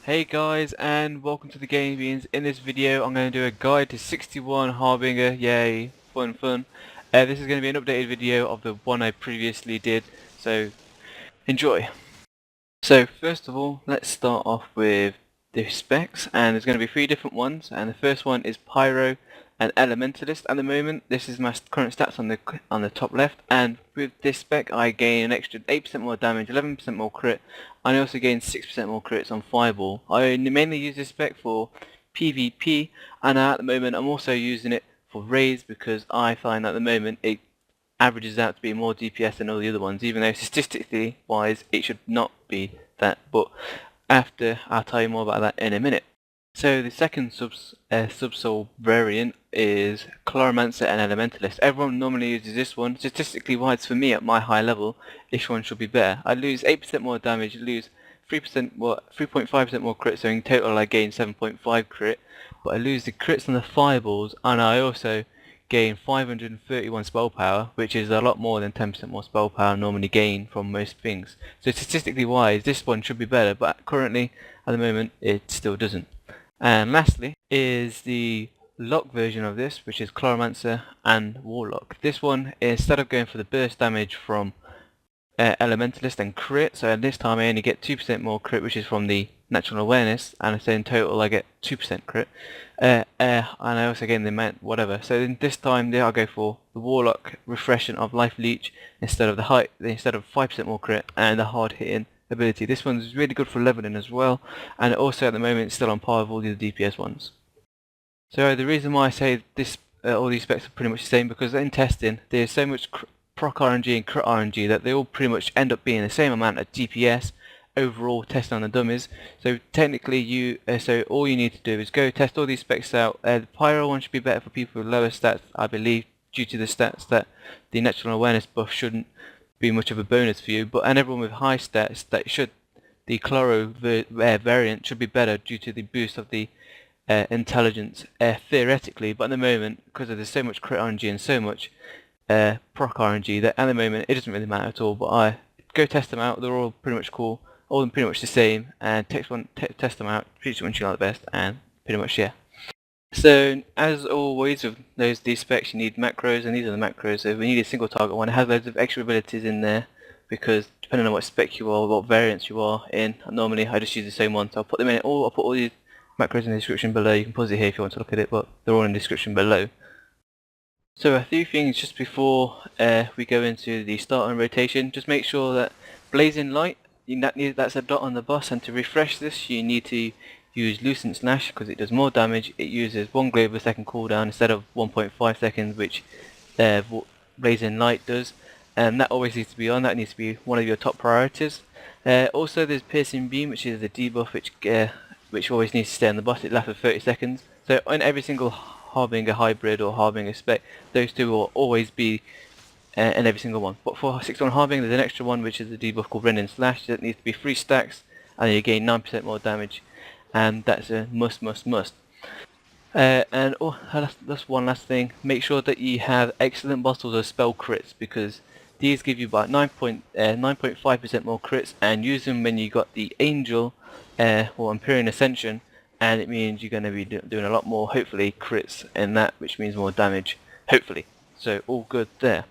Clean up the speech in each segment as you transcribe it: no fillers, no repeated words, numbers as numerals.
Hey guys, and welcome to the Game Beans. In this video I'm going to do a guide to 61 Harbinger. Yay, fun. This is going to be an updated video of the one I previously did, so enjoy. So first of all, let's start off with the specs, and there's going to be three different ones, and the first one is Pyro and Elementalist. At the moment, this is my current stats on the top left, and with this spec I gain an extra 8% more damage, 11% more crit, and I also gain 6% more crits on Fireball. I mainly use this spec for PvP, and at the moment I'm also using it for raids because I find at the moment it averages out to be more DPS than all the other ones, even though statistically wise it should not be that, but I'll tell you more about that in a minute. So the second subsoul variant is Chloromancer and Elementalist. Everyone normally uses this one. Statistically wise for me at my high level, this one should be better. I lose 8% more damage, lose 3.5% more crit, so in total I gain 7.5 crit, but I lose the crits on the fireballs, and I also gain 531 spell power, which is a lot more than 10% more spell power I normally gain from most things. So statistically wise, this one should be better, but currently, at the moment, it still doesn't. And lastly is the lock version of this, which is Chloromancer and Warlock. This one, instead of going for the burst damage from Elementalist and crit, so this time I only get 2% more crit, which is from the natural awareness, and so in total I get 2% crit, and I also gain the amount whatever. So then this time I'll go for the Warlock refreshing of Life Leech instead of 5% more crit and the hard hitting ability. This one's really good for leveling as well, and also at the moment it's still on par with all the other DPS ones. So the reason why I say this, all these specs are pretty much the same, because in testing there's so much Proc RNG and crit RNG that they all pretty much end up being the same amount of DPS overall testing on the dummies. So technically so all you need to do is go test all these specs out. The Pyro one should be better for people with lower stats, I believe, due to the stats that the natural awareness buff shouldn't be much of a bonus for you, and everyone with high stats, the Chloro variant should be better due to the boost of the intelligence theoretically, but at the moment, because there's so much crit RNG and so much Proc RNG, that at the moment it doesn't really matter at all. But I go test them out, they're all pretty much cool, all of them pretty much the same, and test them out, choose which you like the best, and pretty much yeah. So as always with these specs, you need macros, and these are the macros. So we need a single target one. It has loads of extra abilities in there, because depending on what spec you are, what variants you are in, normally I just use the same one, so I'll put them in it, or I'll put all these macros in the description below. You can pause it here if you want to look at it, but they're all in the description below. So a few things just before we go into the start and rotation. Just make sure that Blazing Light, that's a dot on the boss, and to refresh this you need to use Lucent Slash because it does more damage. It uses 1 globe per second cooldown instead of 1.5 seconds, which Blazing Light does, and that always needs to be on. That needs to be one of your top priorities. Also there's Piercing Beam, which is the debuff which always needs to stay on the boss. It lasts for 30 seconds. So on every single Harbinger hybrid or Harbinger spec, those two will always be in every single one. But for 61 Harbinger there's an extra one, which is the debuff called Rending Slash. That needs to be 3 stacks, and you gain 9% more damage, and that's a must. And that's one last thing, make sure that you have excellent bottles of spell crits, because these give you about 9.5% more crits, and use them when you got the Angel or Empyrean Ascension, and it means you're going to be doing a lot more, hopefully, crits in that, which means more damage, hopefully. So all good there.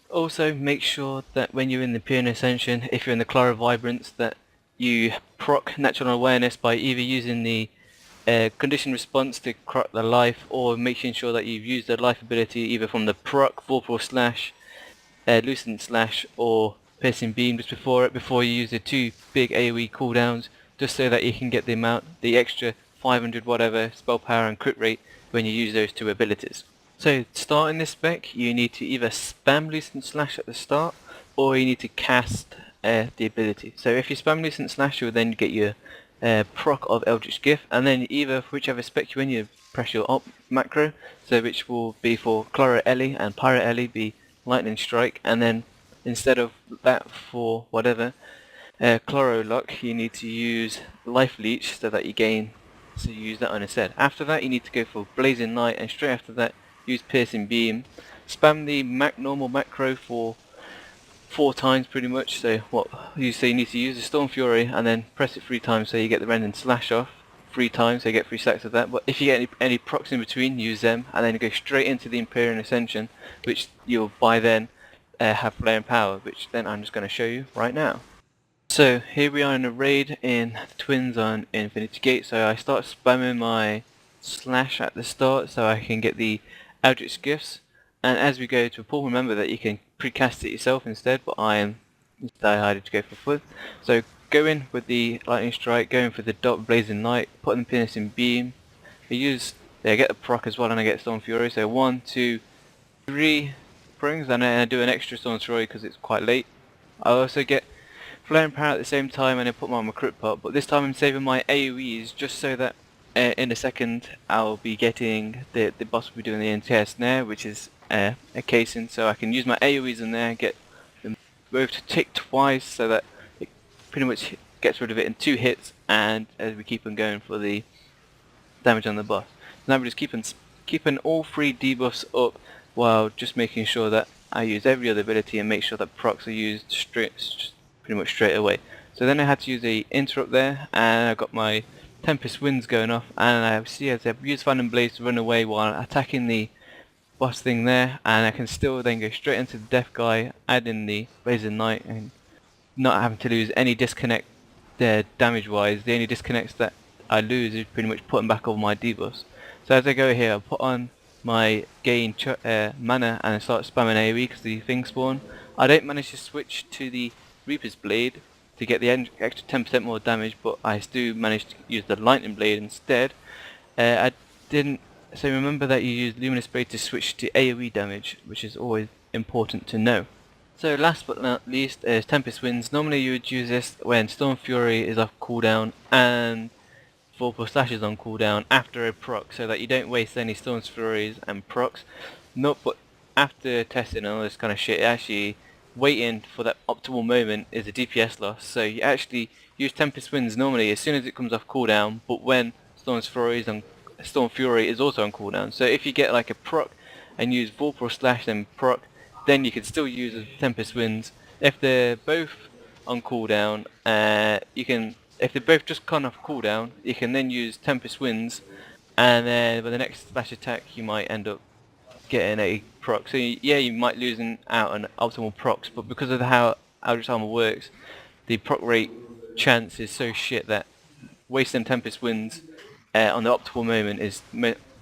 Also make sure that when you're in the Empyrean Ascension, if you're in the Clara Vibrance, that you proc natural awareness by either using the condition response to corrupt the life, or making sure that you've used the life ability either from the Proc, Vorpal Slash, Lucent Slash, or Piercing Beam just before you use the 2 big AoE cooldowns, just so that you can get the extra 500 whatever spell power and crit rate when you use those 2 abilities. So starting this spec, you need to either spam Lucent Slash at the start, or you need to cast the ability. So if you spam Lucent Slash, you'll then get your proc of Eldritch Gift, and then either whichever spec you're in, you press your op macro, so which will be for Chloro Ellie and Pyro Ellie be Lightning Strike, and then instead of that for whatever Chloro Lock, you need to use Life Leech so that you use that on instead. After that you need to go for Blazing Light, and straight after that use Piercing Beam. Spam the normal macro for 4 times pretty much. So what you say, you need to use the Storm Fury and then press it 3 times so you get the Rending Slash off 3 times, so you get 3 stacks of that. But if you get any procs in between, use them, and then go straight into the Empyrean Ascension, which you'll by then have Flaring Power, which then I'm just going to show you right now. So here we are in a raid in the Twins on Infinity Gate. So I start spamming my slash at the start so I can get the Eldritch Gifts, and as we go to a pool, remember that you can precast it yourself instead, but I decided to go for fun. So go in with the Lightning Strike, going for the Dot Blazing Light, put them Piercing Beam. I get the proc as well, and I get Storm Fury. So 1, 2, 3 springs, and then I do an extra Storm Fury because it's quite late. I also get Flaring Power at the same time, and then put my crit pot, but this time I'm saving my AoEs just so that in a second I'll be getting the boss will be doing the entire snare, which is a casing, so I can use my AoEs in there, get them both to tick twice so that it pretty much gets rid of it in 2 hits, and as we keep on going for the damage on the boss. Now we're just keeping all 3 debuffs up while just making sure that I use every other ability and make sure that procs are used pretty much straight away. So then I had to use a interrupt there, and I got my Tempest Winds going off, and I see as I use Phantom Blaze to run away while attacking the boss thing there, and I can still then go straight into the death guy, add in the Blazing Knight, and not having to lose any disconnect there damage wise. The only disconnects that I lose is pretty much putting back all my debuffs. So as I go here, I put on my gain mana and I start spamming AoE because the things spawn. I don't manage to switch to the Reaper's Blade to get the extra 10% more damage, but I do manage to use the Lightning Blade instead. I didn't. So remember that you use Luminous Blade to switch to AoE damage, which is always important to know. So last but not least is Tempest Winds. Normally you would use this when Storm Fury is off cooldown and Vorpal Slash is on cooldown after a proc, so that you don't waste any Storm Furies and procs. No, but after testing and all this kind of shit, actually waiting for that optimal moment is a DPS loss. So you actually use Tempest Winds normally as soon as it comes off cooldown, but when Storm Fury is also on cooldown. So if you get like a proc and use Vorpal Slash and proc, then you can still use the Tempest Winds. If they're both on cooldown, if they're both just gone off cooldown, you can then use Tempest Winds, and then with the next splash attack you might end up getting a proc. So yeah, you might lose out on optimal procs, but because of how Eldritch Armor works, the proc rate chance is so shit that wasting Tempest Winds on the optimal moment is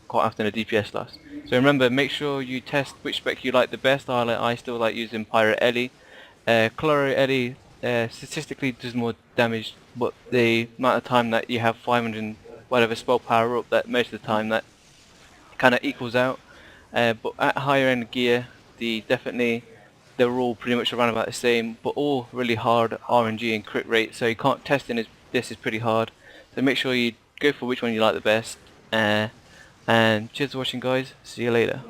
quite often a DPS loss. So remember, make sure you test which spec you like the best. I still like using Pyro Ellie. Chloro Ellie statistically does more damage, but the amount of time that you have 500 whatever spell power up, that most of the time that kind of equals out. But at higher end gear, they're all pretty much around about the same, but all really hard RNG and crit rate, so you can't testing this is pretty hard. So make sure you go for which one you like the best. And cheers for watching, guys. See you later.